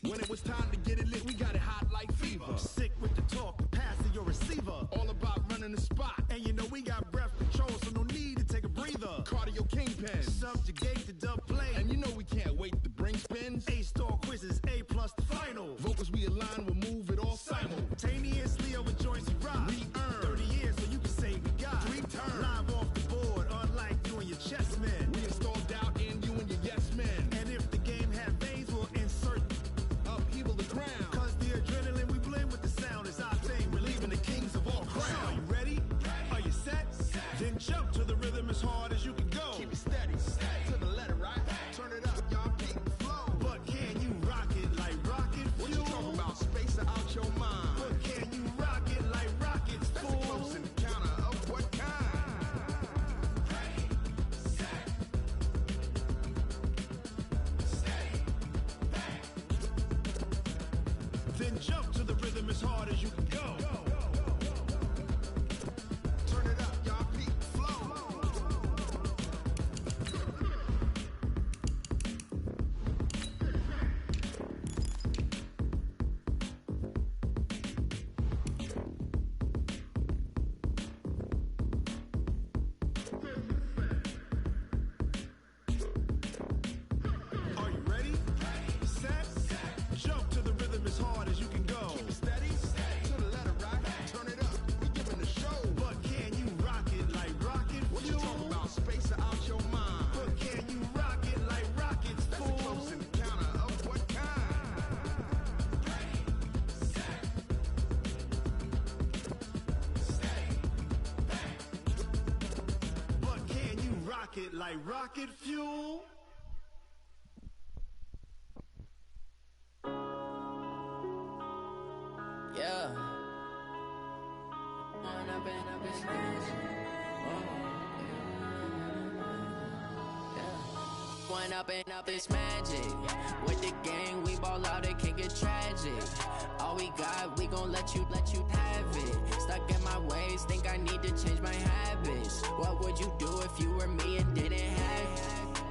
When it was time to get it lit, we got it hot like fever. Sick with the talk, passing your receiver. All about running the spot. And you know we got breath control, so no need to take a breather. Cardio kingpin. Subjugate the dub play. And you know we can't wait to bring spins. A-star quizzes, A+ the final. Vocals we align, we'll move it all simultaneously over joints we rock. We earn 30 years so you can say we got 3 turns. Live off the board, unlike you and your chess men. We install doubt in you and your yes men. And if the game had veins, we'll insert upheaval the crown. Cause the adrenaline we blend with the sound is our thing. Relieving the kings of all crowns. Are you ready? Are you set? Then jump to the rhythm as hard as you can go. Keep it steady, to the letter, right? Turn it up, y'all, keep the flow. But can you rock it like rocket fuel? What you talking about? Space out your mind. But can you rock it like rockets, fool? That's a close encounter of what kind? Ready, set, steady, bang. Then jump to the rhythm as hard as you can go. Turn it up, y'all, keep the flow. Are you ready? Set, jump to the rhythm as hard as you can go. Keep it steady, to the letter, right? Turn it up, we giving the show. But can you rock it like rocket What you fuel? talking about? Space out your mind. But can you rock it like rockets, That's a fool? close encounter of what kind? Ready, set, steady, bang. But can you rock it like rocket fuel? Yeah. When I've been up in magic. When up it's magic. With the gang, we ball out, it can get tragic. All we got, we gon' let you have it. Stuck in my ways, think I need to change my habits. What would you do if you were me and didn't have it?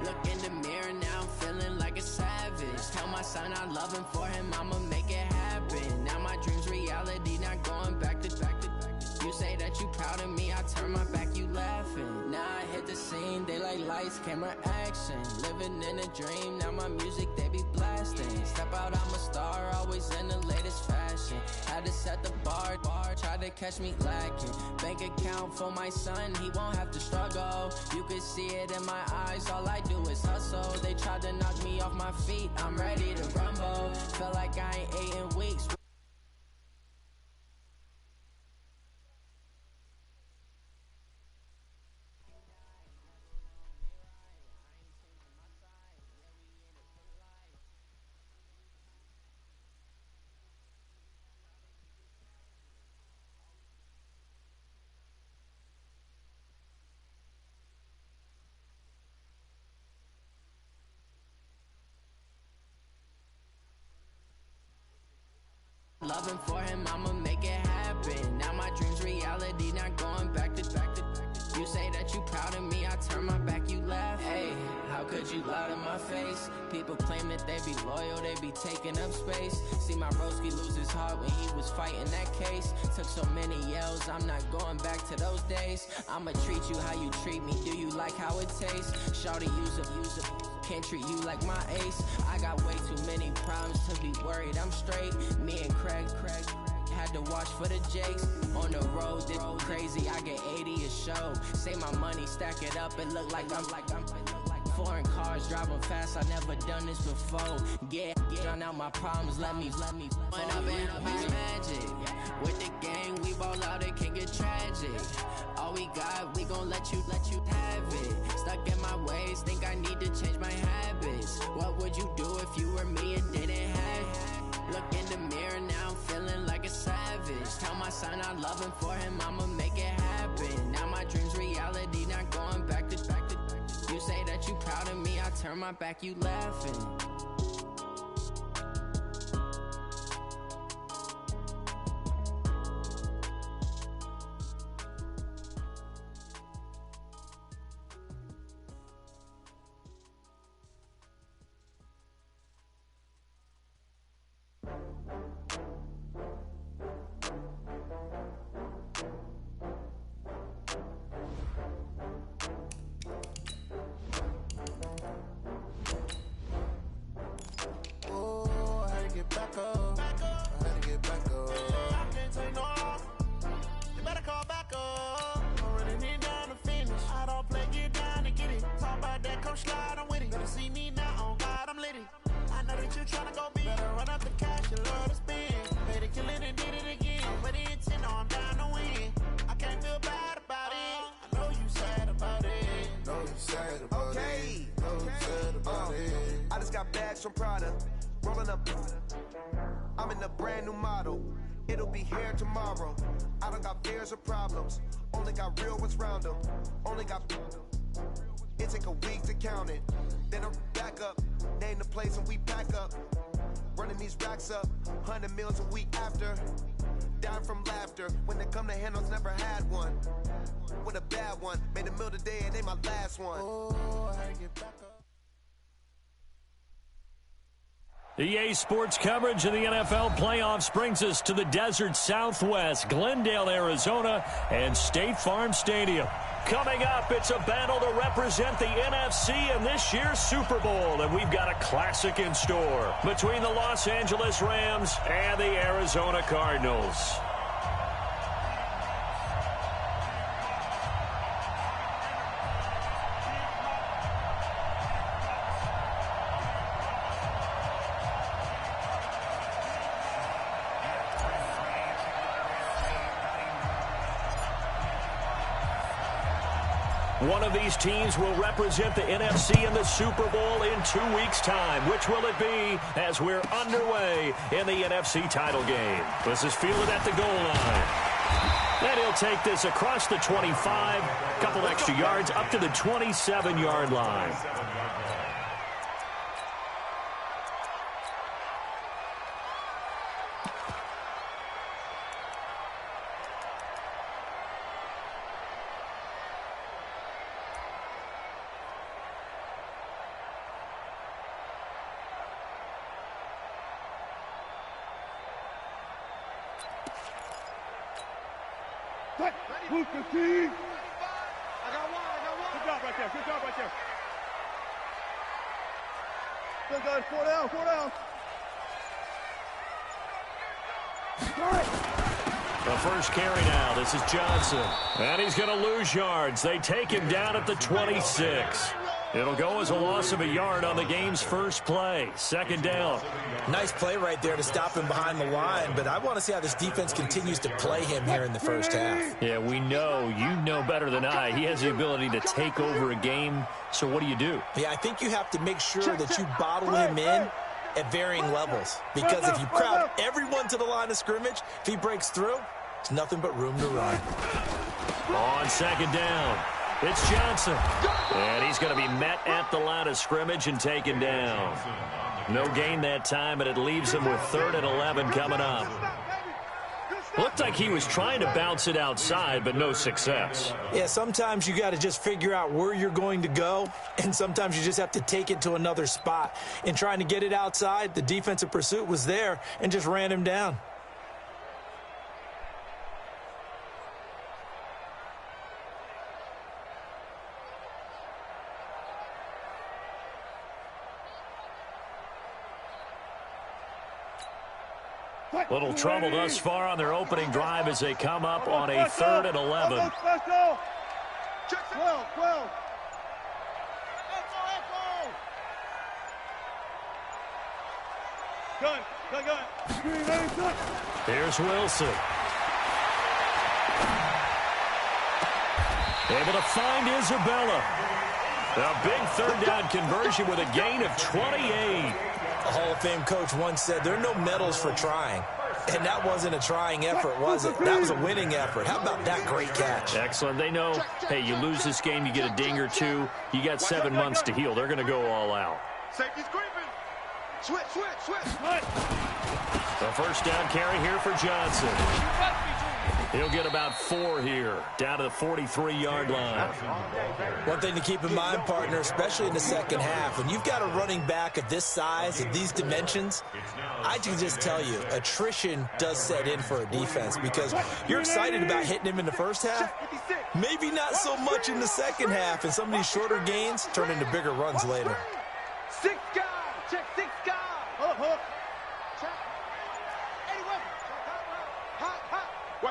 Look in the mirror now, I'm feeling like a savage. Tell my son I love him, for him I'ma make it happen. Now my dream's reality, not going back to. You say that you proud of me, I turn my back, you laughing. Now I hit the scene, they like lights, camera, action. Living in a dream, now my music, they be blasting. Step out, I'm a star, always in the latest fashion. Had to set the bar, try to catch me lacking. Bank account for my son, he won't have to struggle. You can see it in my eyes, all I do is hustle. They tried to knock me off my feet, I'm ready to rumble. Feel like I ain't ate in weeks. Loving for him, I'ma make it happen. Now my dream's reality, not going back to. You say that you proud of me, I turn my back, you laugh. Hey, how could you lie to my face? People claim that they be loyal, they be taking up space. See my broski lose his heart when he was fighting that case. Took so many yells, I'm not going back to those days. I'ma treat you how you treat me, do you like how it tastes? Shawty, use a can't treat you like my ace. I got way too many problems to be worried, I'm straight. Me and Craig had to watch for the Jakes. On the road, this crazy, I get 80 a show. Say my money, stack it up, it look like I'm foreign cars, driving fast, I never done this before. Drown out my problems, let me When I've been up is magic. With the gang, we ball out, it can get tragic. All we got, we gon' let you have it. Stuck in my ways, think I need to change my habits. What would you do if you were me and didn't have it? Look in the mirror now, I'm feeling like a savage. Tell my son I love him, for him I'ma make it happen. Now my dream's reality, not going back to. You say that you proud of me, I turn my back, you laughing. back up. I had to get back up. I can't take no loss. You better call back up. Already need down to finish. I don't play, get down to get it. Talk about that, come slide, I'm with it. Better see me now, on God, I'm litty. I know that you tryna go big. Better run up the cash, you love to spend. Pay the kill it and did it again. But the intent, no, I'm down to win. I can't feel bad about it. I know you sad about it. Know you sad about it. Know you sad about it. I just got bags from Prada. Rolling up. I'm in a brand new model. It'll be here tomorrow. I don't got fears or problems. Only got real ones round them. Only got. It take a week to count it. Then I'm back up. Name the place and we pack up. Running these racks up. 100 meals a week after. Dying from laughter. When they come to handles, never had one. With a bad one. Made a meal today and they my last one. Oh, I get back up. EA Sports coverage of the NFL playoffs brings us to the desert Southwest, Glendale, Arizona, and State Farm Stadium. Coming up, it's a battle to represent the NFC in this year's Super Bowl, and we've got a classic in store between the Los Angeles Rams and the Arizona Cardinals. One of these teams will represent the NFC in the Super Bowl in 2 weeks' time. Which will it be as we're underway in the NFC title game? This is fielded at the goal line. And he'll take this across the 25, couple extra yards up to the 27-yard line. Good job right there. Good job right there. Good guys, 4 down, 4 down. The first carry now. This is Johnson. And he's going to lose yards. They take him down at the 26. It'll go as a loss of a yard on the game's first play. Second down. Nice play right there to stop him behind the line, but I want to see how this defense continues to play him here in the first half. Yeah, we know. You know better than I. He has the ability to take over a game. So what do you do? Yeah, I think you have to make sure that you bottle him in at varying levels. Because if you crowd everyone to the line of scrimmage, if he breaks through, it's nothing but room to run. On second down, it's Johnson. And he's going to be met at the line of scrimmage and taken down. No gain that time, and it leaves him with 3rd and 11 coming up. Looked like he was trying to bounce it outside, but no success. Yeah, sometimes you got to just figure out where you're going to go, and sometimes you just have to take it to another spot. In trying to get it outside, the defensive pursuit was there and just ran him down. Little trouble thus far on their opening drive as they come up on a 3rd and 11. 12. Gun. Here's Wilson. Able to find Isabella. A big 3rd down conversion with a gain of 28. A Hall of Fame coach once said there are no medals for trying. And that wasn't a trying effort, was it? That was a winning effort. How about that great catch? Excellent. They know, hey, you lose this game, you get a ding or two. You got 7 months to heal. They're going to go all out. Safety's creeping. Switch. The first down carry here for Johnson. He'll get about 4 here, down to the 43-yard line. One thing to keep in mind, partner, especially in the second half, when you've got a running back of this size, of these dimensions, I can just tell you, attrition does set in for a defense because you're excited about hitting him in the first half, maybe not so much in the second half, and some of these shorter gains turn into bigger runs later. 6 guys. Check 6 guys. Hook.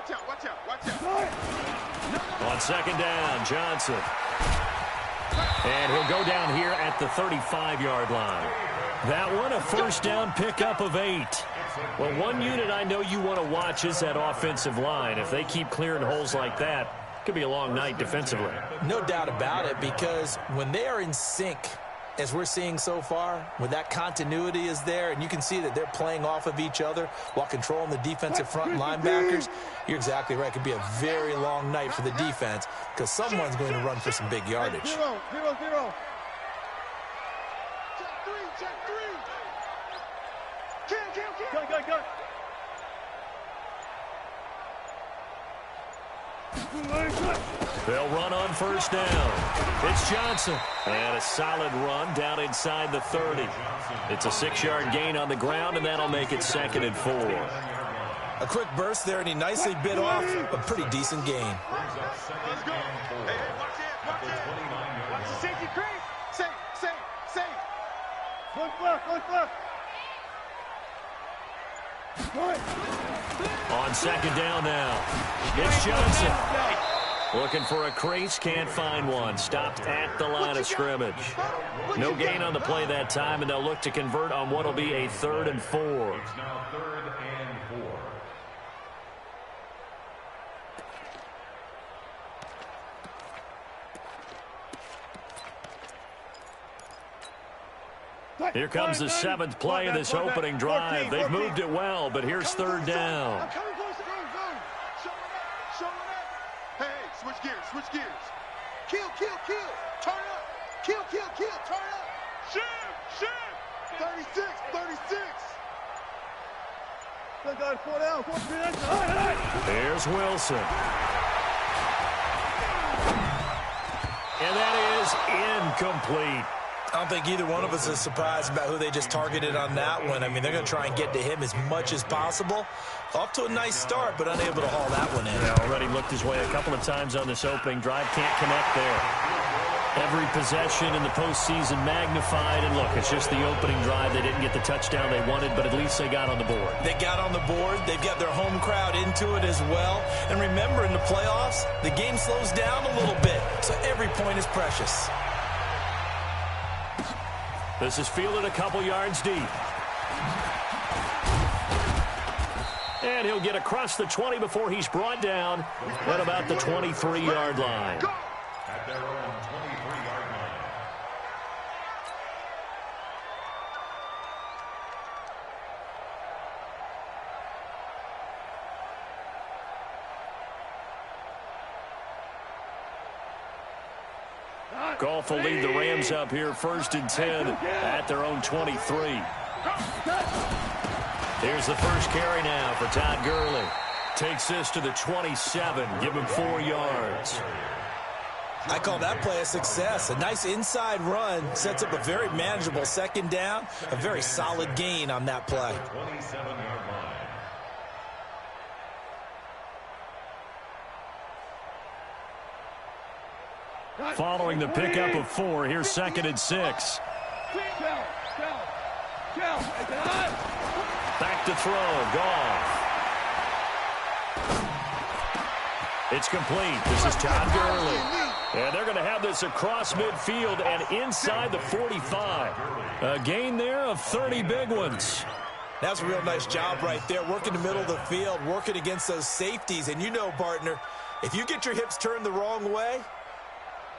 Watch out, watch out, watch out. On second down, Johnson. And he'll go down here at the 35-yard line. That one, a first down pickup of 8. Well, one unit I know you want to watch is that offensive line. If they keep clearing holes like that, it could be a long night defensively. No doubt about it, because when they are in sync, as we're seeing so far, when that continuity is there, and you can see that they're playing off of each other while controlling the defensive front linebackers, you're exactly right. It could be a very long night for the defense because someone's going to run for some big yardage. 0-0. Check three. Kill. Go. They'll run on first down. It's Johnson. And a solid run down inside the 30. It's a 6-yard gain on the ground, and that'll make it 2nd and 4. A quick burst there, and he nicely bit off a pretty decent gain. Let's go. Hey, watch it. Watch the safety creep. Safe. Look. On second down now. It's Johnson. Looking for a crease, can't find one. Stopped at the line of scrimmage. No gain on the play that time, and they'll look to convert on what will be a 3rd and 4. It's now 3rd and 4. Here comes the 7th play of this opening drive. They've moved it well, but here's 3rd down. Show it up. Hey, switch gears. Kill. Turn up. Kill. Turn up. Shoot. 36. Here's Wilson. And that is incomplete. I don't think either one of us is surprised about who they just targeted on that one. I mean, they're going to try and get to him as much as possible. Off to a nice start, but unable to haul that one in. Yeah, already looked his way a couple of times on this opening drive. Can't connect there. Every possession in the postseason magnified. And look, it's just the opening drive. They didn't get the touchdown they wanted, but at least they got on the board. They got on the board. They've got their home crowd into it as well. And remember, in the playoffs, the game slows down a little bit, so every point is precious. This is fielded a couple yards deep. And he'll get across the 20 before he's brought down at about the 23-yard line. At their own 23-yard line. Goff will lead the Rams up here 1st and 10 at their own 23. Here's the first carry now for Todd Gurley. Takes this to the 27. Give him 4 yards. I call that play a success. A nice inside run sets up a very manageable 2nd down. A very solid gain on that play. 27-yard line. Following the pickup of 4, here's 2nd and 6. Back to throw, Goff. It's complete. This is Todd Gurley. And they're going to have this across midfield and inside the 45. A gain there of 30 big ones. That's a real nice job right there, working the middle of the field, working against those safeties. And you know, partner, if you get your hips turned the wrong way,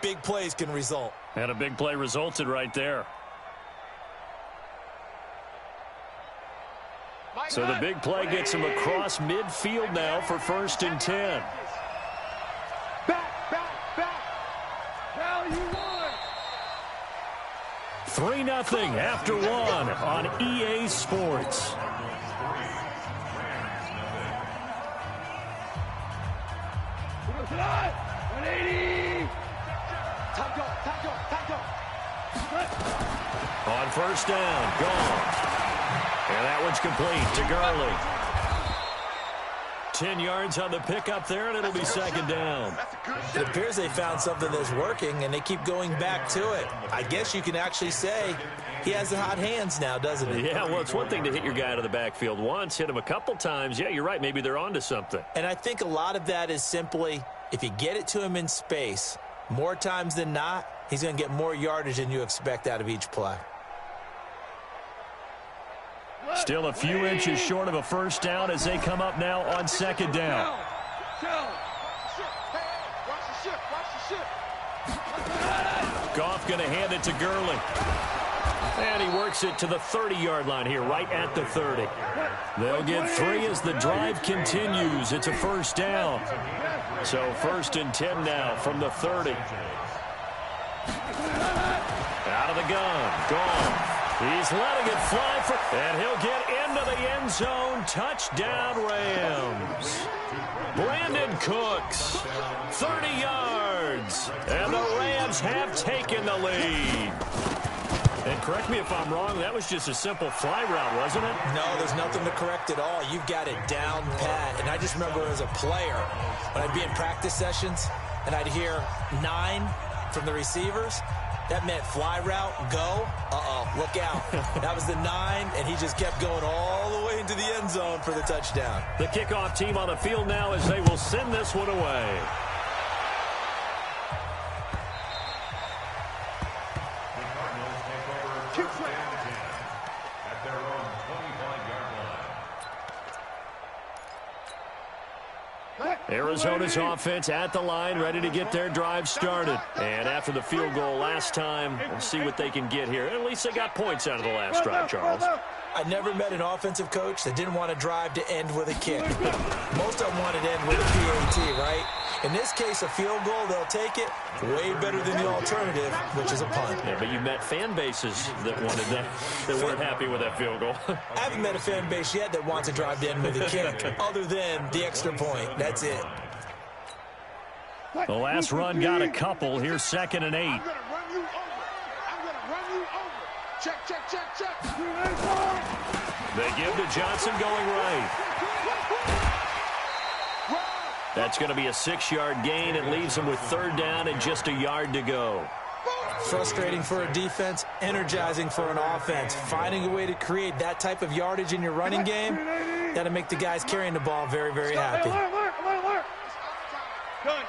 big plays can result. And a big play resulted right there. So the big play gets him across midfield now for 1st and 10. Back. Now you won. 3-0 after 1 on EA Sports. On first down, Goff. And that one's complete to Gurley. 10 yards on the pickup there, and it'll be 2nd down. It appears they found something that's working, and they keep going back to it. I guess you can actually say he has the hot hands now, doesn't he? Yeah, well, it's one thing to hit your guy out of the backfield once, hit him a couple times. Yeah, you're right. Maybe they're onto something. And I think a lot of that is simply if you get it to him in space, more times than not, he's going to get more yardage than you expect out of each play. Still a few inches short of a first down as they come up now on second down. Goff going to hand it to Gurley. And he works it to the 30-yard line here, right at the 30. They'll get 3 as the drive continues. It's a first down. So 1st and 10 now from the 30. Out of the gun. Goff. He's letting it fly, and he'll get into the end zone. Touchdown, Rams. Brandon Cooks, 30 yards, and the Rams have taken the lead. And correct me if I'm wrong, that was just a simple fly route, wasn't it? No, there's nothing to correct at all. You've got it down pat. And I just remember as a player, when I'd be in practice sessions, and I'd hear 9 from the receivers, that meant fly route, go, look out. That was the 9, and he just kept going all the way into the end zone for the touchdown. The kickoff team on the field now as they will send this one away. The Cardinals take over first and 10 at their own 25-yard line. Arizona's offense at the line, ready to get their drive started. And after the field goal last time, we'll see what they can get here. At least they got points out of the last drive, Charles. I never met an offensive coach that didn't want to drive to end with a kick. Most of them wanted to end with a PAT, right? In this case, a field goal, they'll take it. Way better than the alternative, which is a punt. Yeah, but you met fan bases that wanted that weren't happy with that field goal. I haven't met a fan base yet that wants to drive to end with a kick, other than the extra point. That's it. The last run got a couple. Here's 2nd and 8. I'm gonna run you over. Check. They give to Johnson going right. That's going to be a 6-yard gain. It leaves them with 3rd down and just a yard to go. Frustrating for a defense, energizing for an offense. Finding a way to create that type of yardage in your running game, that'll make the guys carrying the ball very, very happy. Good.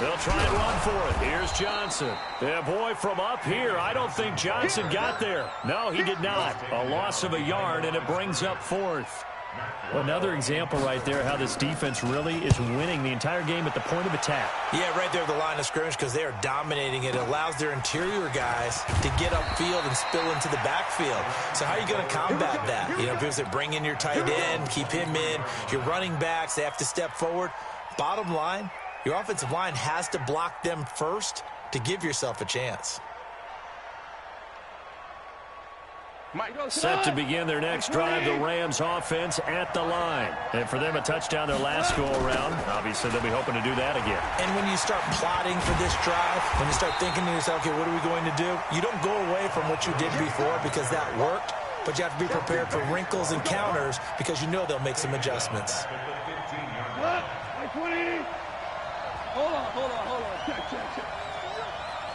They'll try and run for it. Here's Johnson. Yeah, boy, from up here, I don't think Johnson got there. No, he did not. A loss of a yard, and it brings up 4th. Well, another example right there how this defense really is winning the entire game at the point of attack. Yeah, right there at the line of scrimmage because they are dominating it. It allows their interior guys to get upfield and spill into the backfield. So how are you going to combat that? You know, because they bring in your tight end, keep him in. Your running backs, they have to step forward. Bottom line, your offensive line has to block them first to give yourself a chance. Set to begin their next drive, the Rams offense at the line. And for them, a touchdown their last go-around. Obviously, they'll be hoping to do that again. And when you start plotting for this drive, when you start thinking to yourself, okay, what are we going to do? You don't go away from what you did before because that worked, but you have to be prepared for wrinkles and counters because you know they'll make some adjustments. Hold on. Check.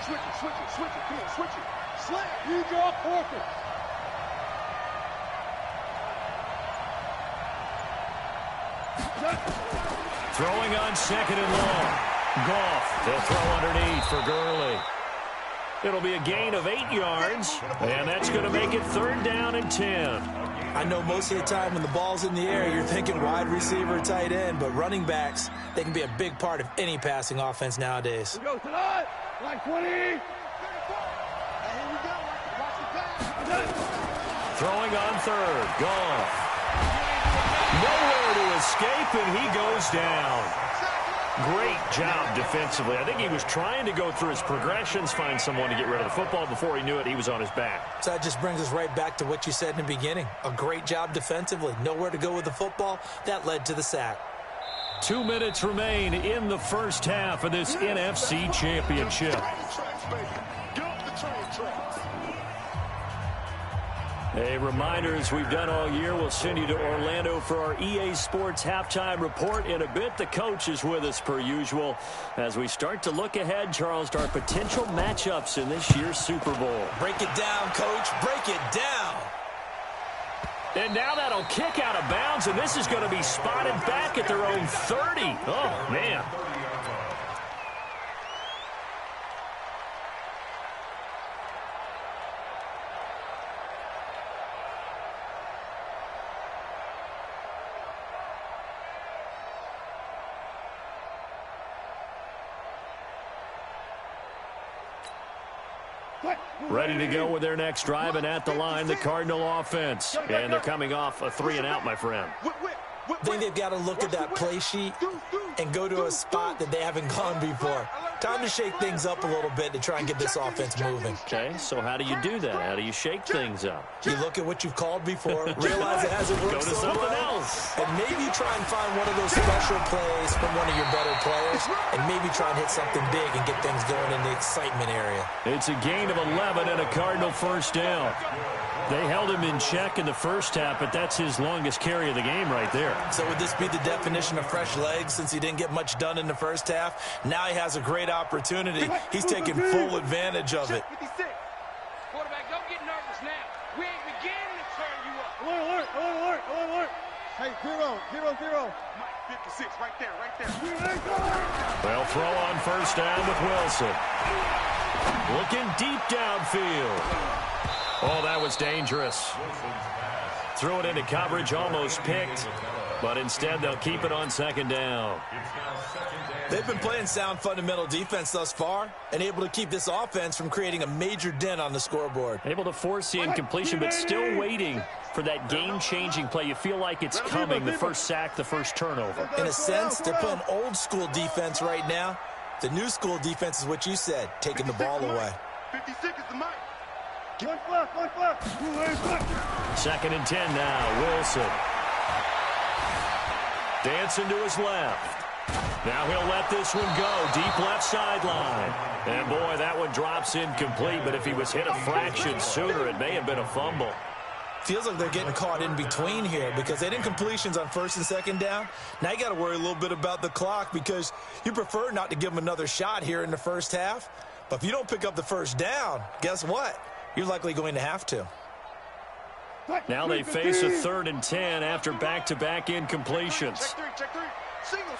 Switch it. Come on, switch it. Slam. You draw forfeit. Throwing on 2nd and long. Goff. They'll throw underneath for Gurley. It'll be a gain of 8 yards, and that's going to make it 3rd down and 10. I know most of the time when the ball's in the air, you're thinking wide receiver, tight end, but running backs, they can be a big part of any passing offense nowadays. We go tonight. Like 20. Here we go. Watch the pass. Throwing on 3rd. Goff. Nowhere to escape, and he goes down. Great job defensively. I think he was trying to go through his progressions, find someone to get rid of the football. Before he knew it, he was on his back. So that just brings us right back to what you said in the beginning. A great job defensively. Nowhere to go with the football. That led to the sack. 2 minutes remain in the first half of this NFC Championship. A reminder, as we've done all year, we'll send you to Orlando for our EA Sports halftime report in a bit. The coach is with us per usual as we start to look ahead, Charles, to our potential matchups in this year's Super Bowl. Break it down, Coach. Break it down. And now that'll kick out of bounds, and this is going to be spotted back at their own 30. Oh, man. Ready to go with their next drive, and at the line, the Cardinal offense. And they're coming off a 3-and-out, my friend. I think they've got to look at that play sheet and go to a spot that they haven't gone before. Time to shake things up a little bit to try and get this offense moving. Okay, so how do you do that? How do you shake things up? You look at what you've called before, realize it hasn't worked so so something well, else. and maybe try and find one of those special plays from one of your better players, and maybe try and hit something big and get things going in the excitement area. It's a gain of 11 and a Cardinal first down. They held him in check in the first half, but that's his longest carry of the game right there. So would this be the definition of fresh legs since he didn't get much done in the first half? Now he has a great opportunity. He's taking full advantage of it. Quarterback, don't get nervous now. We ain't beginning to turn you up. Alert. Hey, 0-0-0. Mike, 56, right there. They'll throw on first down with Wilson. Looking deep downfield. Oh, that was dangerous. Threw it into coverage, almost picked, but instead they'll keep it on second down. They've been playing sound fundamental defense thus far and able to keep this offense from creating a major dent on the scoreboard. Able to force the incompletion, but still waiting for that game-changing play. You feel like it's coming, the first sack, the first turnover. In a sense, they're playing old-school defense right now. The new school defense is what you said, taking the ball away. 56 is the mic. Second and 10 now, Wilson. Dancing to his left. Now he'll let this one go. Deep left sideline. And boy, that one drops incomplete, but if he was hit a fraction sooner, it may have been a fumble. Feels like they're getting caught in between here because they didn't completions on first and second down. Now you got to worry a little bit about the clock because you prefer not to give them another shot here in the first half. But if you don't pick up the first down, guess what? You're likely going to have to. Now they face a 3rd and 10 after back-to-back incompletions. Check three. Single.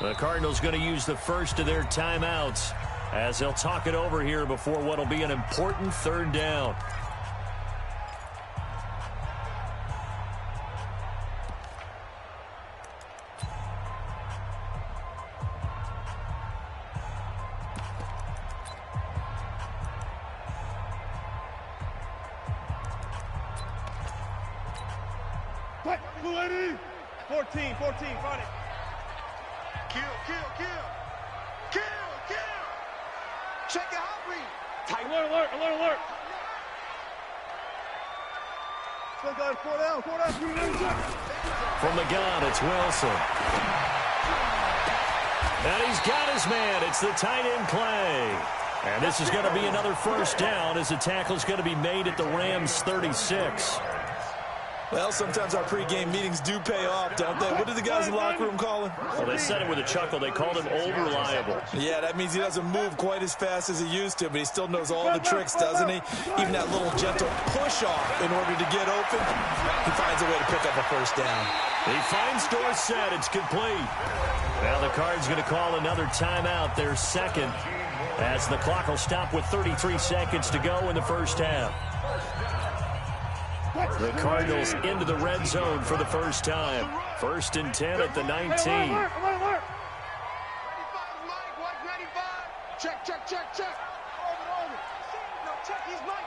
The Cardinals going to use the first of their timeouts as they'll talk it over here before what will be an important 3rd down. Fight, 14, fight it. Kill. Check it out, read. Tight. Alert. Still got 4 down. From the gun, it's Wilson. And he's got his man. It's the tight end play. And this is going to be another first down as the tackle's going to be made at the Rams' 36. Well, sometimes our pregame meetings do pay off, don't they? What did the guys in the locker room call him? Well, they said it with a chuckle. They called him old reliable. Yeah, that means he doesn't move quite as fast as he used to, but he still knows all the tricks, doesn't he? Even that little gentle push-off in order to get open, he finds a way to pick up a first down. He finds Dorsett. It's complete. Now the Cards going to call another timeout, their second, as the clock will stop with 33 seconds to go in the first half. The Cardinals into the red zone for the first time. 1st and 10 at the 19. 95 Mike, watch 95. Check. Over. No, check, he's Mike.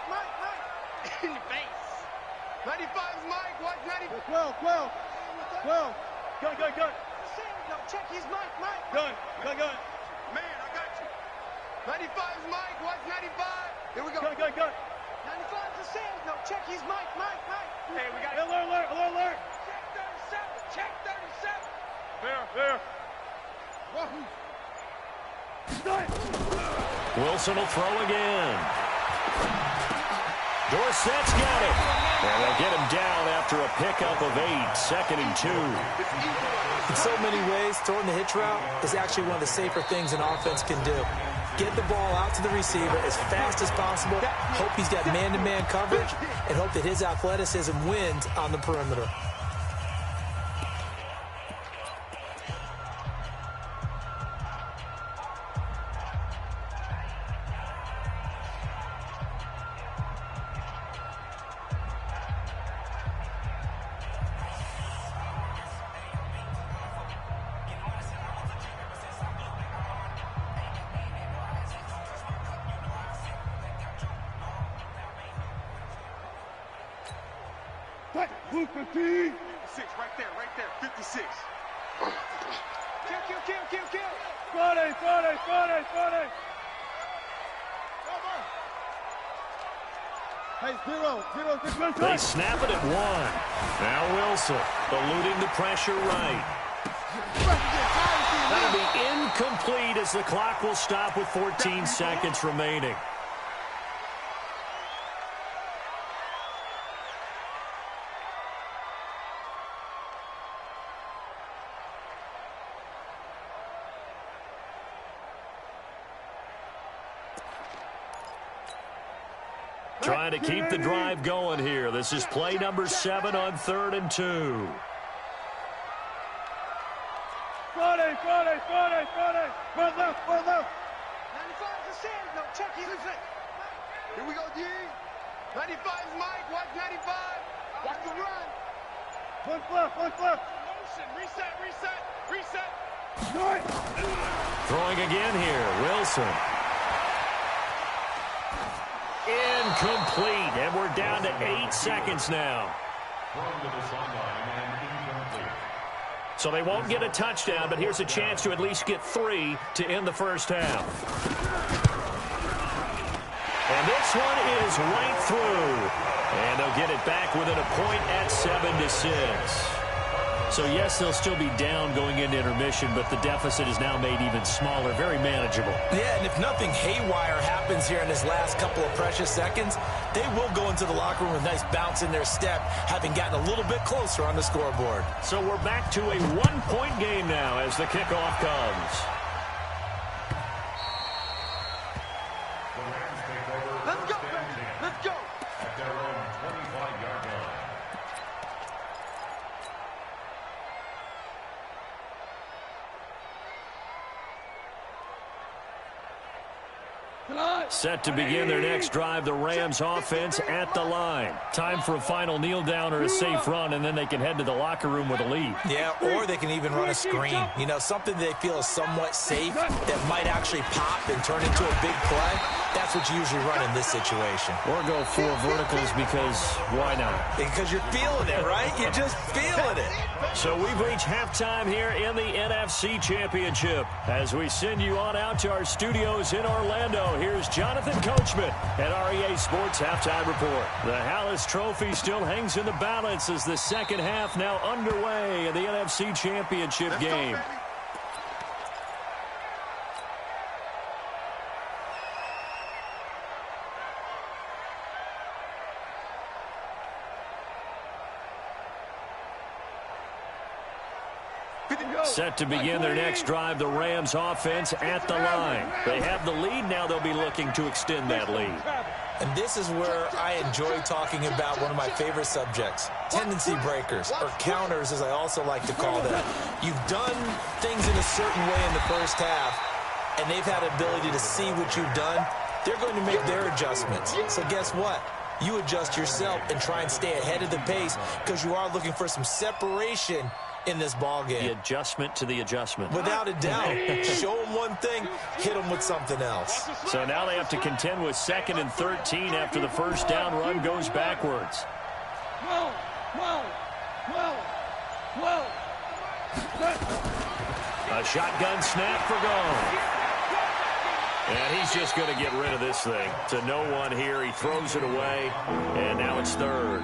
In the face. 95 is Mike, watch 90. 12. Gun. No, check, he's Mike. Gun. Man, I got you. 95 is Mike, watch 95. Here we go. Gun. 95 is Sam. No, check, he's Mike. Hey, we got alert. Check 37. There. Wilson will throw again. Dorsett's got it. And they'll get him down after a pickup of 8, 2nd and 2. In so many ways, throwing the hitch route is actually one of the safer things an offense can do. Get the ball out to the receiver as fast as possible, hope he's got man-to-man coverage, and hope that his athleticism wins on the perimeter. Right there, 56. Kill. 40. Hey, zero. They snap it at 1. Now Wilson eluding the pressure right. That'll be incomplete as the clock will stop with 14 seconds remaining. Trying to keep the drive going here. This is play number 7 on 3rd and 2. 40. One left. 95's a sand. No, check. He's in. Here we go, D. 95's Mike. Watch 95. Watch the run. One left. Reset. Throwing again here. Wilson. Incomplete, and we're down to 8 seconds now. So they won't get a touchdown, but here's a chance to at least get 3 to end the first half. And this one is right through. And they'll get it back within a point at 7-6. So, yes, they'll still be down going into intermission, but the deficit is now made even smaller, very manageable. Yeah, and if nothing haywire happens here in his last couple of precious seconds, they will go into the locker room with a nice bounce in their step, having gotten a little bit closer on the scoreboard. So we're back to a 1-point game now as the kickoff comes. Let's go. At their own 25-yard line. Set to begin their next drive, the Rams offense at the line. Time for a final kneel down or a safe run, and then they can head to the locker room with a lead. Yeah, or they can even run a screen. You know, something they feel is somewhat safe that might actually pop and turn into a big play. That's what you usually run in this situation. Or go 4 verticals because why not? Because you're feeling it, right? You're just feeling it. So we've reached halftime here in the NFC Championship. As we send you on out to our studios in Orlando, here's Jonathan Coachman at REA Sports Halftime Report. The Hallis Trophy still hangs in the balance as the second half now underway in the NFC Championship game. Set to begin their next drive, the Rams offense at the line. They have the lead now. They'll be looking to extend that lead. And this is where I enjoy talking about one of my favorite subjects, tendency breakers, or counters as I also like to call them. You've done things in a certain way in the first half, and they've had the ability to see what you've done. They're going to make their adjustments. So guess what? You adjust yourself and try and stay ahead of the pace because you are looking for some separation in this ball game. The adjustment to the adjustment. Without a doubt. Show them one thing, hit them with something else. So now they have to contend with 2nd and 13 after the first down run goes backwards. A shotgun snap for Gone. And he's just going to get rid of this thing. To no one here. He throws it away, and now it's 3rd.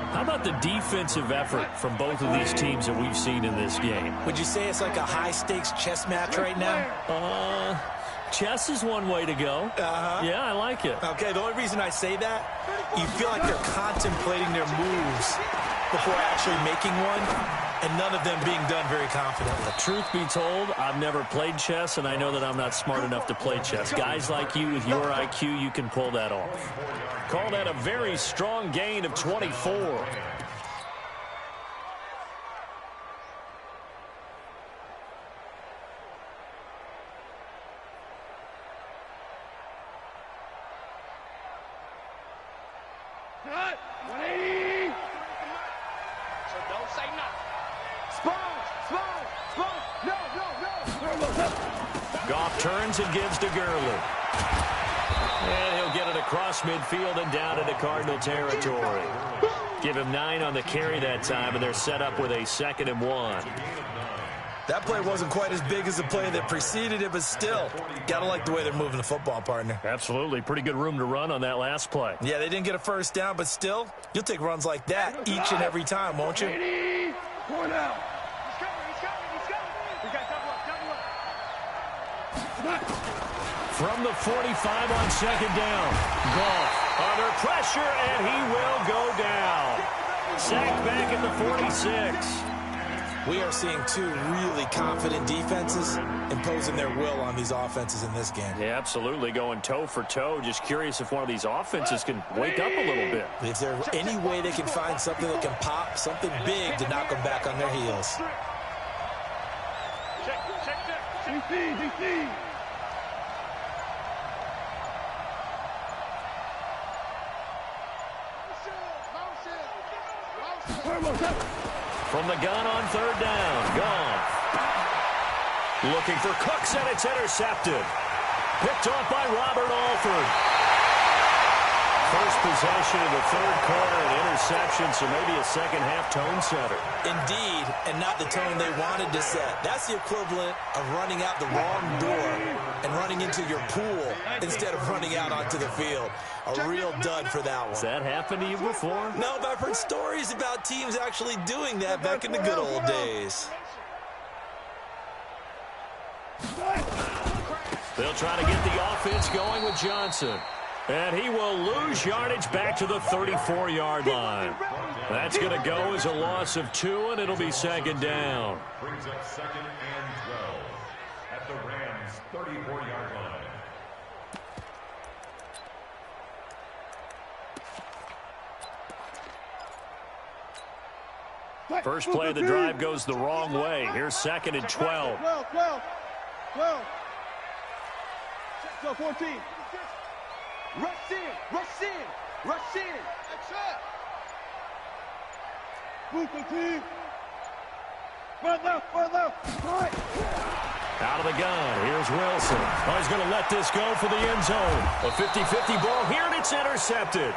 How about the defensive effort from both of these teams that we've seen in this game? Would you say it's like a high-stakes chess match right now? Chess is one way to go. Yeah, I like it. Okay, the only reason I say that, you feel like they're contemplating their moves before actually making one, and none of them being done very confidently. Truth be told, I've never played chess, and I know that I'm not smart enough to play chess. Guys like you with your IQ, you can pull that off. Call that a very strong gain of 24. Goff turns and gives to Gurley. And he'll get it across midfield and down into Cardinal territory. Give him 9 on the carry that time, and they're set up with a 2nd and 1. That play wasn't quite as big as the play that preceded it, but still, got to like the way they're moving the football, partner. Absolutely. Pretty good room to run on that last play. Yeah, they didn't get a first down, but still, you'll take runs like that each and every time, won't you? Going out. From the 45 on 2nd down. Goff under pressure, and he will go down. Sacked back at the 46. We are seeing two really confident defenses imposing their will on these offenses in this game. Yeah, absolutely, going toe for toe. Just curious if one of these offenses can wake up a little bit. Is there any way they can find something that can pop, something big to knock them back on their heels? DC. From the gun on 3rd down, Goff. Looking for Cooks, and it's intercepted. Picked off by Robert Alford. First possession of the 3rd quarter, an interception, so maybe a second-half tone setter. Indeed, and not the tone they wanted to set. That's the equivalent of running out the wrong door and running into your pool instead of running out onto the field. A real dud for that one. Has that happened to you before? No, but I've heard stories about teams actually doing that back in the good old days. They'll try to get the offense going with Johnson. And he will lose yardage back to the 34-yard line. That's going to go as a loss of 2, and it'll be 2nd down. Brings up 2nd and 12 at the Rams' 34-yard line. First play of the drive goes the wrong way. Here's 2nd and 12. 12. Go 14. Rush in. That's up. Move the team. Front left. Right. Out of the gun. Here's Wilson. Oh, he's going to let this go for the end zone. A 50-50 ball here, and it's intercepted.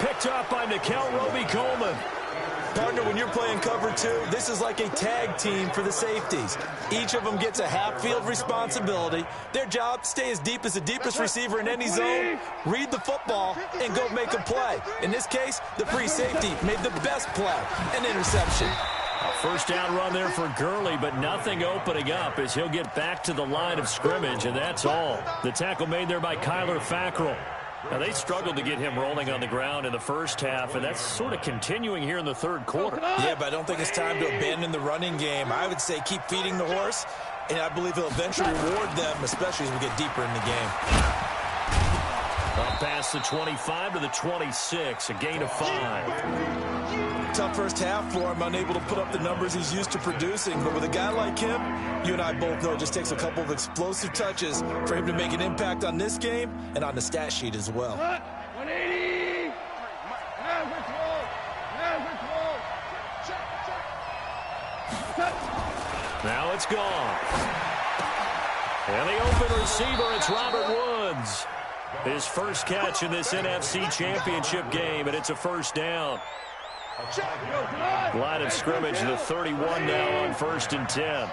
Picked up by Nickel Roby-Coleman. Partner, when you're playing cover 2, this is like a tag team for the safeties. Each of them gets a half-field responsibility. Their job, stay as deep as the deepest receiver in any zone, read the football, and go make a play. In this case, the free safety made the best play, an interception. First down run there for Gurley, but nothing opening up as he'll get back to the line of scrimmage, and that's all. The tackle made there by Kyler Fackrell. Now, they struggled to get him rolling on the ground in the first half, and that's sort of continuing here in the 3rd quarter. Yeah, but I don't think it's time to abandon the running game. I would say keep feeding the horse, and I believe he'll eventually reward them, especially as we get deeper in the game. Up past the 25 to the 26, a gain of 5. Tough first half for him, unable to put up the numbers he's used to producing. But with a guy like him, you and I both know it just takes a couple of explosive touches for him to make an impact on this game and on the stat sheet as well. 180. Now it's gone. And the open receiver, it's Robert Woods. His first catch in this NFC Championship game, and it's a first down. Line of scrimmage, the 31 now on 1st and 10.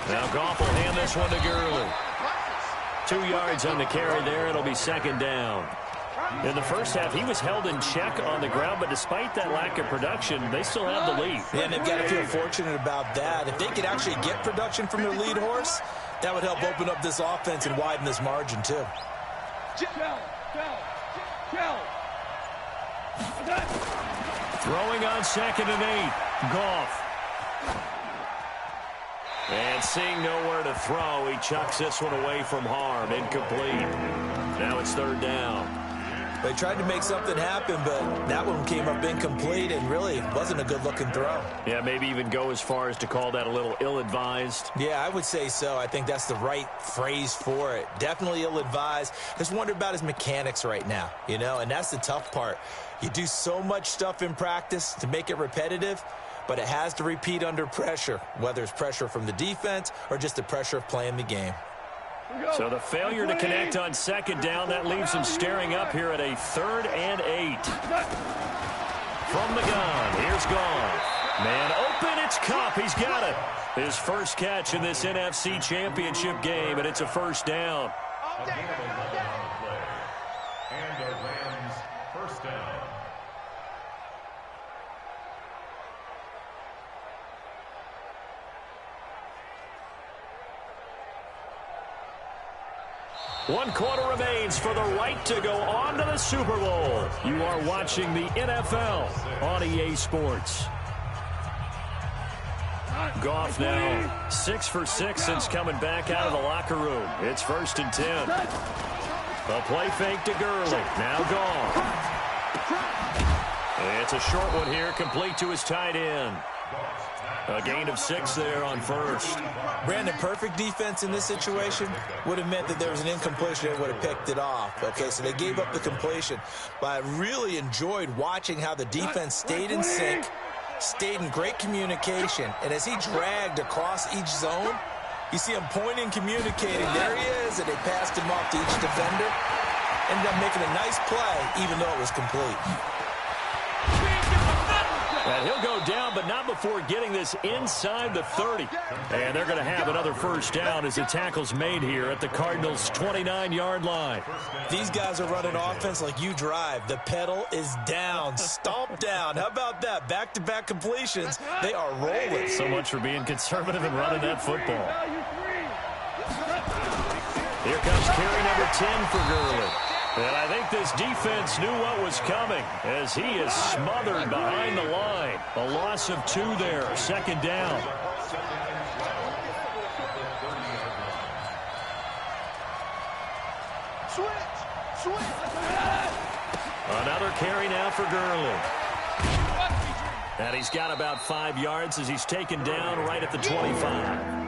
Now Goff will hand this one to Gurley. 2 yards on the carry there. It'll be 2nd down. In the first half, he was held in check on the ground, but despite that lack of production, they still have the lead. Yeah, and they've got to feel fortunate about that. If they could actually get production from their lead horse, that would help open up this offense and widen this margin, too. Throwing on 2nd and 8. Goff. And seeing nowhere to throw, he chucks this one away from harm. Incomplete. Now it's 3rd down. They tried to make something happen, but that one came up incomplete and really wasn't a good-looking throw. Yeah, maybe even go as far as to call that a little ill-advised. Yeah, I would say so. I think that's the right phrase for it. Definitely ill-advised. Just wonder about his mechanics right now, you know, and that's the tough part. You do so much stuff in practice to make it repetitive, but it has to repeat under pressure, whether it's pressure from the defense or just the pressure of playing the game. So the failure to connect on 2nd down, that leaves him staring up here at a 3rd and 8. From the gun, here's Goff. Man open, it's Kupp. He's got it. His first catch in this NFC Championship game, and it's a 1st down. And the Rams 1st down. One quarter remains for the right to go on to the Super Bowl. You are watching the NFL on EA Sports. Goff now 6 for 6 since coming back out of the locker room. It's 1st and 10. A play fake to Gurley. Now Goff. It's a short one here, complete to his tight end. A gain of 6 there on 1st. Brandon, perfect defense in this situation would have meant that there was an incompletion and would have picked it off. Okay, so they gave up the completion. But I really enjoyed watching how the defense stayed in sync, stayed in great communication. And as he dragged across each zone, you see him pointing, communicating. There he is, and they passed him off to each defender. Ended up making a nice play, even though it was complete. And he'll go down, but not before getting this inside the 30. And they're going to have another 1st down as the tackle's made here at the Cardinals' 29-yard line. These guys are running offense like you drive. The pedal is down, stomp down. How about that? Back-to-back completions. They are rolling. So much for being conservative and running that football. Here comes carry number 10 for Gurley. And I think this defense knew what was coming as he is smothered behind the line. A loss of 2 there, 2nd down. Another carry now for Gurley. And he's got about 5 yards as he's taken down right at the 25.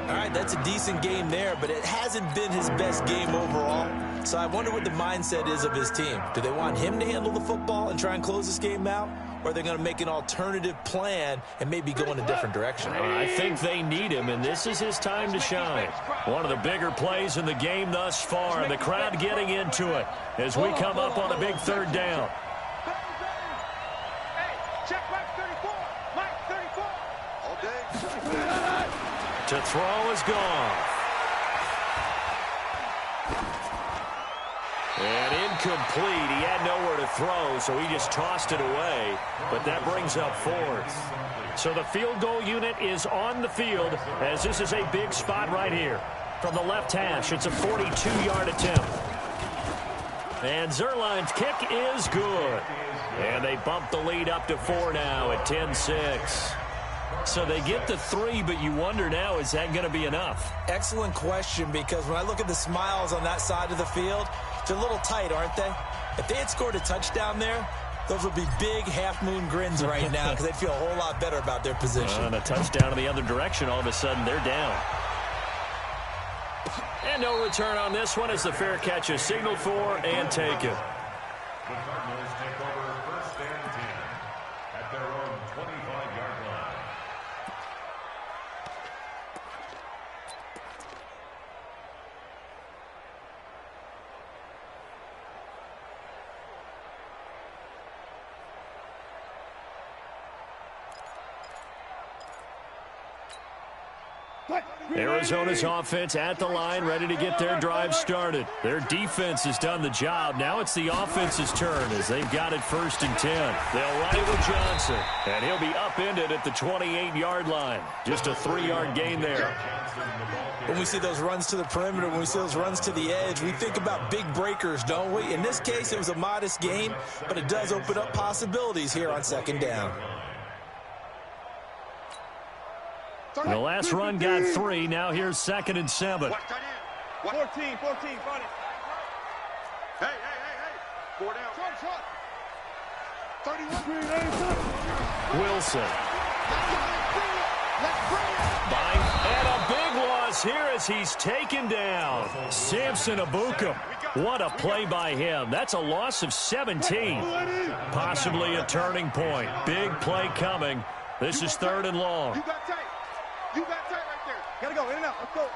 All right, that's a decent game there, but it hasn't been his best game overall. So I wonder what the mindset is of his team. Do they want him to handle the football and try and close this game out? Or are they going to make an alternative plan and maybe go in a different direction? I think they need him, and this is his time to shine. One of the bigger plays in the game thus far. The crowd getting into it as we come up on a big 3rd down. To throw is gone. And incomplete. He had nowhere to throw, so he just tossed it away. But that brings up 4th. So the field goal unit is on the field as this is a big spot right here. From the left hash, it's a 42-yard attempt. And Zerline's kick is good. And they bump the lead up to 4 now at 10-6. So they get the 3, but you wonder now, is that going to be enough? Excellent question, because when I look at the smiles on that side of the field, they're a little tight, aren't they? If they had scored a touchdown there, those would be big half-moon grins right now because they'd feel a whole lot better about their position. And a touchdown in the other direction, all of a sudden they're down. And no return on this one as the fair catch is signaled for and taken. The Cardinals take over 1st and 10 at their own 25-yard line. Arizona's offense at the line, ready to get their drive started. Their defense has done the job. Now it's the offense's turn as they've got it 1st and 10. They'll run it with Johnson, and he'll be upended at the 28-yard line. Just a 3-yard gain there. When we see those runs to the perimeter, when we see those runs to the edge, we think about big breakers, don't we? In this case, it was a modest gain, but it does open up possibilities here on 2nd down. The last run got 3. Now here's 2nd and 7. 14, front. Hey. 4 down. Shot. 31. Wilson. And a big loss here as he's taken down. Samson Abukum. What a play by him. That's a loss of 17. Possibly a turning point. Big play coming. This is 3rd and long. You got tight right there. Gotta go, in and out. Let's go.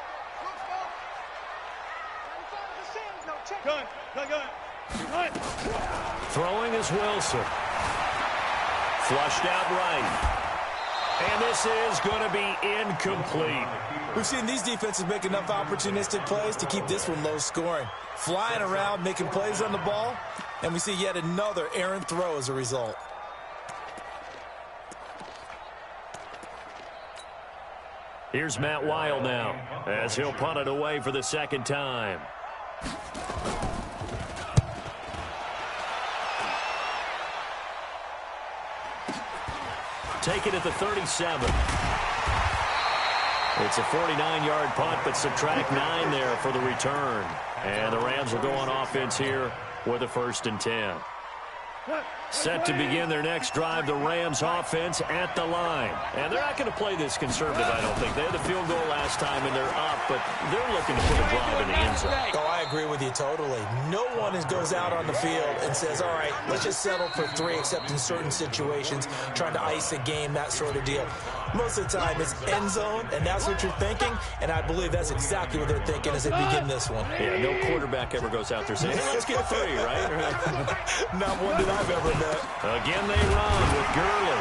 Gun. Throwing is Wilson. Flushed out right. And this is going to be incomplete. We've seen these defenses make enough opportunistic plays to keep this one low scoring. Flying around, making plays on the ball, and we see yet another errant throw as a result. Here's Matt Weil now as he'll punt it away for the 2nd time. Take it at the 37. It's a 49-yard punt, but subtract 9 there for the return. And the Rams will go on offense here with a 1st and 10. Set to begin their next drive, the Rams offense at the line. And they're not going to play this conservative, I don't think. They had the field goal last time, and they're up, but they're looking to put a drive in the end zone. Oh, I agree with you totally. No one goes out on the field and says, all right, let's just settle for 3, except in certain situations, trying to ice a game, that sort of deal. Most of the time, it's end zone, and that's what you're thinking, and I believe that's exactly what they're thinking as they begin this one. Yeah, no quarterback ever goes out there saying, hey, let's get 3, right? Not one that I've ever met. Again, they run with Gurley.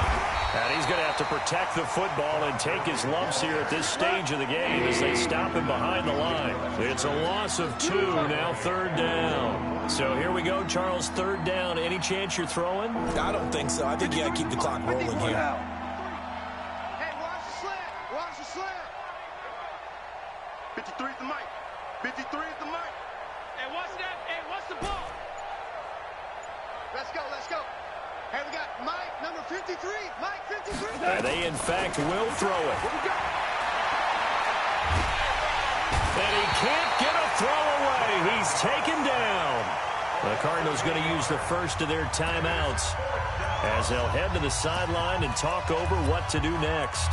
And he's going to have to protect the football and take his lumps here at this stage of the game as they stop him behind the line. It's a loss of 2, now 3rd down. So here we go, Charles, 3rd down. Any chance you're throwing? I don't think so. I think you got to keep the clock rolling here. Hey, watch the slant. Watch the slant. 53 is the mic. 53 is the mic. Hey, watch that. Hey, watch the ball. Let's go. Hey, we got Mike, number 53. Mike, 53. And they, in fact, will throw it. And he can't get a throw away. He's taken down. The Cardinals going to use the first of their timeouts as they'll head to the sideline and talk over what to do next.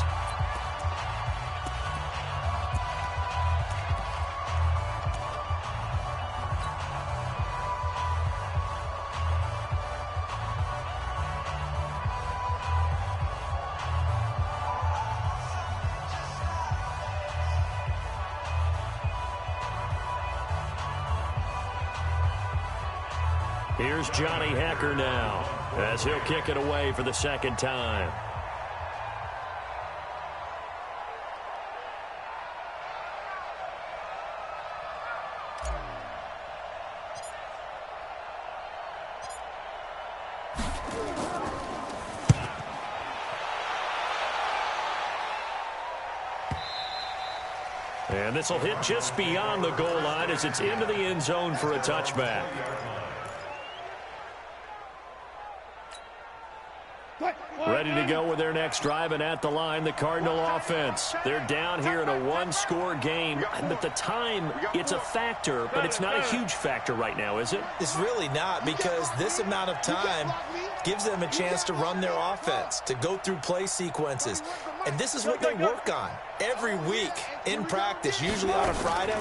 Here's Johnny Hecker now as he'll kick it away for the 2nd time. And this will hit just beyond the goal line as it's into the end zone for a touchback. Ready to go with their next drive, and at the line, the Cardinal offense. They're down here in a 1-score game, but the time, it's a factor, but it's not a huge factor right now, is it? It's really not, because this amount of time gives them a chance to run their offense, to go through play sequences. And this is what they work on every week in practice, usually on a Friday.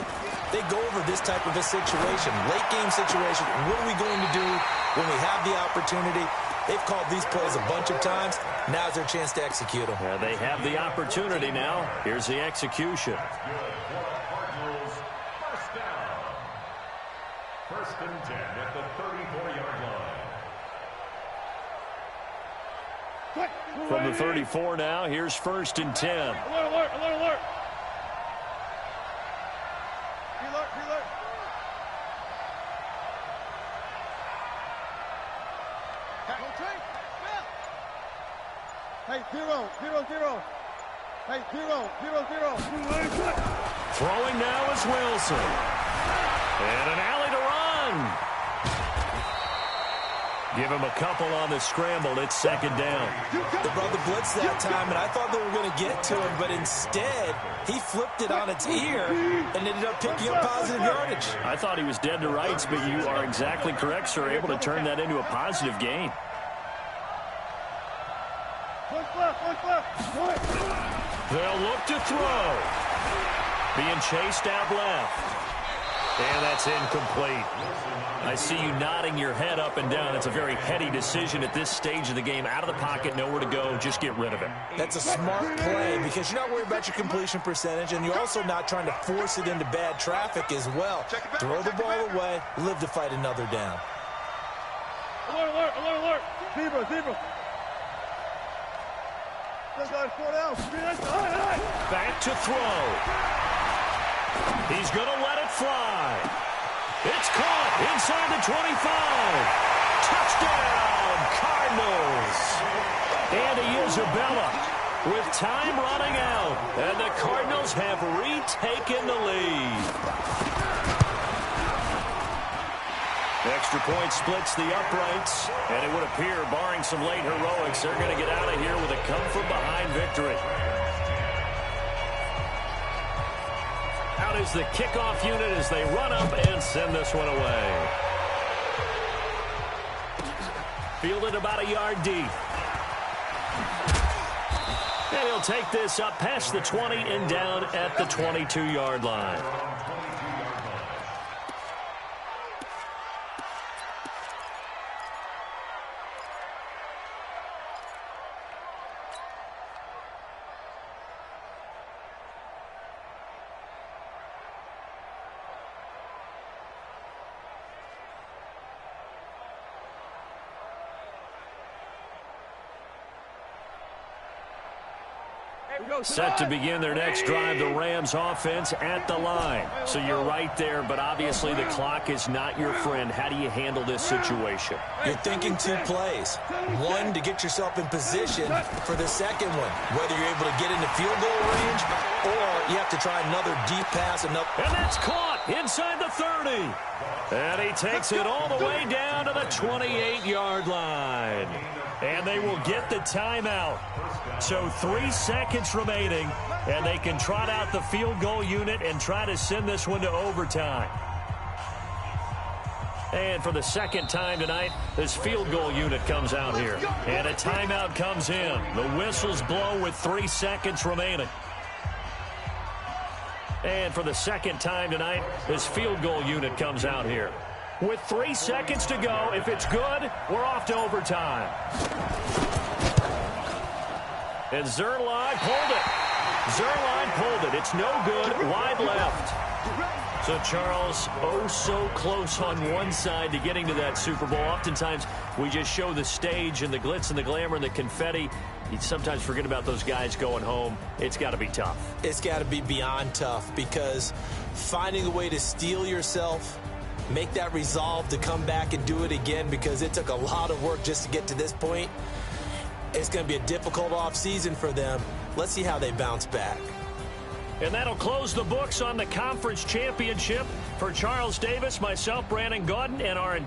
They go over this type of a situation, late game situation. What are we going to do when we have the opportunity? They've called these plays a bunch of times. Now's their chance to execute them. Yeah, they have the opportunity now. Here's the execution. Cardinals, 1st down. 1st and 10 at the 34-yard line. From the 34 now, here's 1st and 10. Alert. Hey, 0, 0, 0. Hey, 0, 0, 0. Throwing now is Wilson. And an alley to run. Give him a couple on the scramble. It's second down. They brought the blitz that time, and I thought they were going to get to him, but instead, he flipped it on its ear and ended up picking up positive yardage. I thought he was dead to rights, but you are exactly correct, sir. Able to turn that into a positive gain. They'll look to throw. Being chased out left. And that's incomplete. I see you nodding your head up and down. It's a very heady decision at this stage of the game. Out of the pocket, nowhere to go. Just get rid of it. That's a smart play because you're not worried about your completion percentage, and you're also not trying to force it into bad traffic as well. Throw the ball away, live to fight another down. Alert, alert, alert, alert. Zebra, zebra. Back to throw. He's going to let it fly. It's caught inside the 25. Touchdown, Cardinals. Andy Isabella with time running out. And the Cardinals have retaken the lead. Extra point splits the uprights, and it would appear, barring some late heroics, they're going to get out of here with a come-from-behind victory. Out is the kickoff unit as they run up and send this one away. Fielded about a yard deep. And he'll take this up past the 20 and down at the 22-yard line. Set to begin their next drive, the Rams offense at the line. So you're right there, but obviously the clock is not your friend. How do you handle this situation? You're thinking two plays. One, to get yourself in position for the second one, whether you're able to get into field goal range or you have to try another deep pass. And that's caught inside the 30. And he takes it all the way down to the 28-yard line. And they will get the timeout. So 3 seconds remaining, and they can trot out the field goal unit and try to send this one to overtime. And for the second time tonight, this field goal unit comes out here. And a timeout comes in. The whistles blow with 3 seconds remaining. And for the second time tonight, this field goal unit comes out here. With 3 seconds to go, if it's good, we're off to overtime. And Zerline pulled it. Zerline pulled it. It's no good. Wide left. So Charles, oh so close on one side to getting to that Super Bowl. Oftentimes, we just show the stage and the glitz and the glamour and the confetti. You sometimes forget about those guys going home. It's got to be tough. It's got to be beyond tough because finding a way to steel yourself, make that resolve to come back and do it again because it took a lot of work just to get to this point. It's going to be a difficult offseason for them. Let's see how they bounce back. And that'll close the books on the conference championship for Charles Davis, myself, Brandon Gaudin, and our